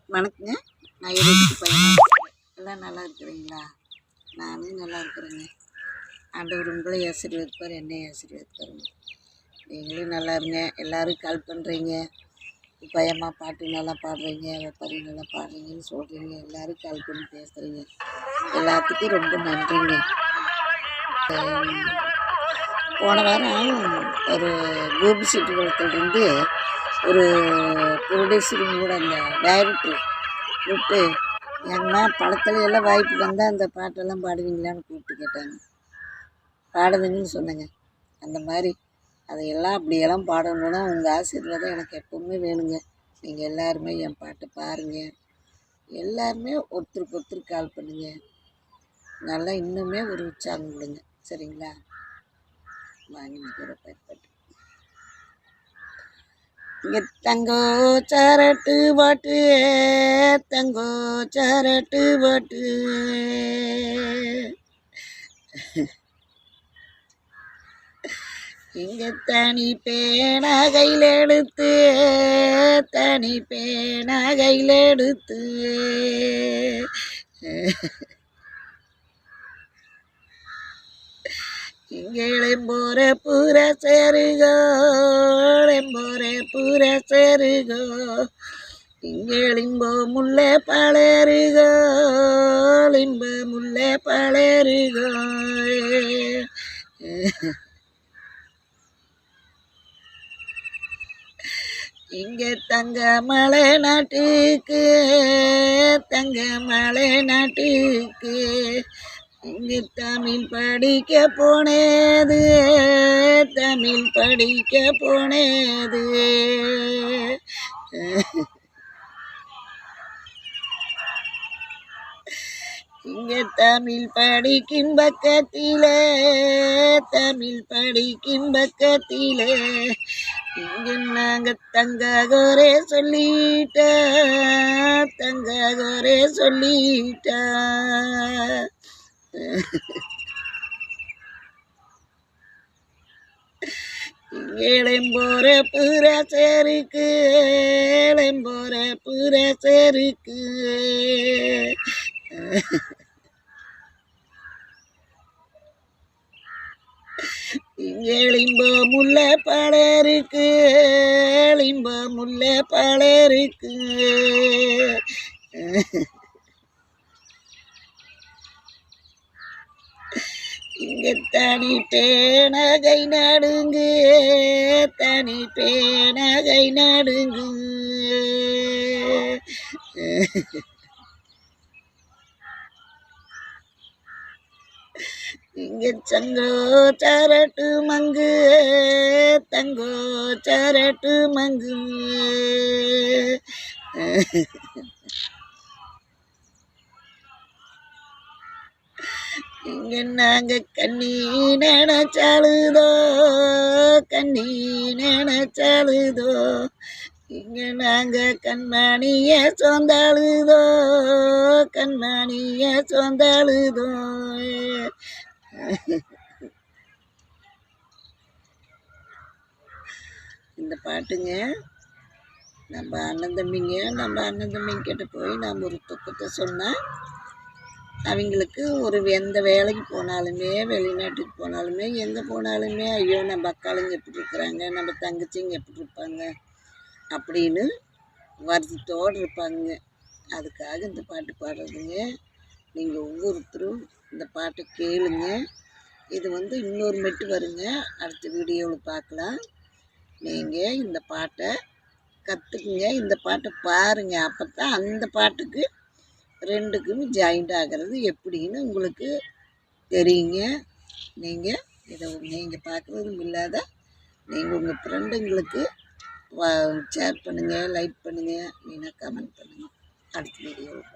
வணக்கங்க. நான் வீட்டுக்கு பையன் எல்லாம் நல்லா இருக்கிறீங்களா? நானும் நல்லா இருக்கிறேங்க. ஆண்டவர் உங்களை ஆசீர்வதிப்பார், என்னை ஆசீர்வதிப்பாருங்க. நீங்களும் நல்லா இருங்க. எல்லோரும் கால் பண்ணுறீங்க, பயமா பாட்டு நல்லா பாடுறீங்க, ஒப்பரி நல்லா பாடுறீங்கன்னு சொல்கிறீங்க. எல்லோரும் கால் பண்ணி பேசுகிறீங்க. எல்லாத்துக்கும் ரொம்ப நன்றிங்க. போன வாரம் ஒரு கோபி செட்டிகுளத்துலேருந்து ஒரு ப்ரொடியூசரும் கூட அந்த டைரக்டர் கூப்பிட்டு, ஏங்கம்மா படத்துல எல்லாம் வாய்ப்பு வந்தால் அந்த பாட்டெல்லாம் பாடுவீங்களான்னு கூப்பிட்டு கேட்டாங்க. பாடுவீங்கன்னு சொன்னேங்க. அந்த மாதிரி அதையெல்லாம் அப்படியெல்லாம் பாடணுன்னா உங்கள் ஆசீர்வாதம் எனக்கு எப்பவுமே வேணுங்க. நீங்கள் எல்லாருமே என் பாட்டை பாருங்கள். எல்லாருமே ஒருத்தருக்கு ஒருத்தர் கால் பண்ணுங்க. நல்லா இன்னுமே ஒரு உற்சாகம் கொடுங்க. சரிங்களா? வாங்கி நிற்கிற பாட்டு இங்கே தங்கோ சரட்டு பாட்டு, தங்கோ சரட்டு பாட்டு, இங்கே தனி பேன கையில் எடுத்து, தனி பேன கையில் எடுத்து, இங்கேம்போர பூர சேருகோ, எம்போர பூர சேருகோ, இங்கேளிம்போ முல்லை பழருகோ, லிம்ப முல்லை பழருகோ, இங்கே தங்க மலை நாட்டுக்கு, தங்க மலை நாட்டுக்கு, இங்கு தமிழ் படிக்க போனேது, தமிழ் படிக்க போனேது, இங்கே தமிழ் படிக்கும் பக்கத்திலே, தமிழ் படிக்கும் பக்கத்திலே, இங்கு நாங்கள் தங்காகோரே சொல்லிட்டா, தங்காகோரே சொல்லிட்டா, இங்கேம்போர பூர சேருக்கு, ஏழம்போர பூர சேருக்கு, இங்கேளிம்போ முல்லை பழருக்கு, ஏழிம்போ முல்லை பழருக்கு, இங்கே தனி பேனகை நடுங்கு, தனி பேனகை நடுங்கு, இங்கே சங்கோ சரட்டு மங்கு, தங்கோ சரட்டு மங்கு, இங்கே நாங்கள் கண்ணி நினைச்சாலுதோ, கண்ணி நினைச்சாலுதோ, இங்கே நாங்கள் கண்மணிய சொந்தாளுதோ, கண்மணிய சொந்தாளுதோ, இந்த பாட்டுங்க நம்ம அண்ணன் தம்பிங்க கிட்ட போய் நாம் ஒரு துக்கத்தை சொன்னால் அவங்களுக்கு ஒரு எந்த வேலைக்கு போனாலுமே, வெளிநாட்டுக்கு போனாலுமே, எங்கே போனாலுமே, ஐயோ நம்ம அக்காளுங்க எப்படி இருக்கிறாங்க, நம்ம தங்கச்சிங்க எப்படி இருப்பாங்க அப்படின்னு வருத்தத்தோடு இருப்பாங்க. அதுக்காக இந்த பாட்டு பாடுறதுங்க. நீங்கள் ஒவ்வொருத்தரும் இந்த பாட்டை கேளுங்க. இது இன்னொரு மெட்டு வருங்க, அடுத்த வீடியோவில் பார்க்கலாம். நீங்கள் இந்த பாட்டை கற்றுக்குங்க, இந்த பாட்டை பாருங்கள். அப்போ தான் அந்த பாட்டுக்கு ரெண்டுக்கும் ஜாயிண்ட் ஆகிறது எப்படின்னு உங்களுக்கு தெரியுங்க. நீங்கள் பார்க்குறதும் இல்லாத நீங்கள் உங்கள் ஃப்ரெண்டுங்களுக்கு ஷேர் பண்ணுங்கள், லைக் பண்ணுங்கள், இல்லைன்னா கமெண்ட் பண்ணுங்கள். அடுத்த வீடியோவில்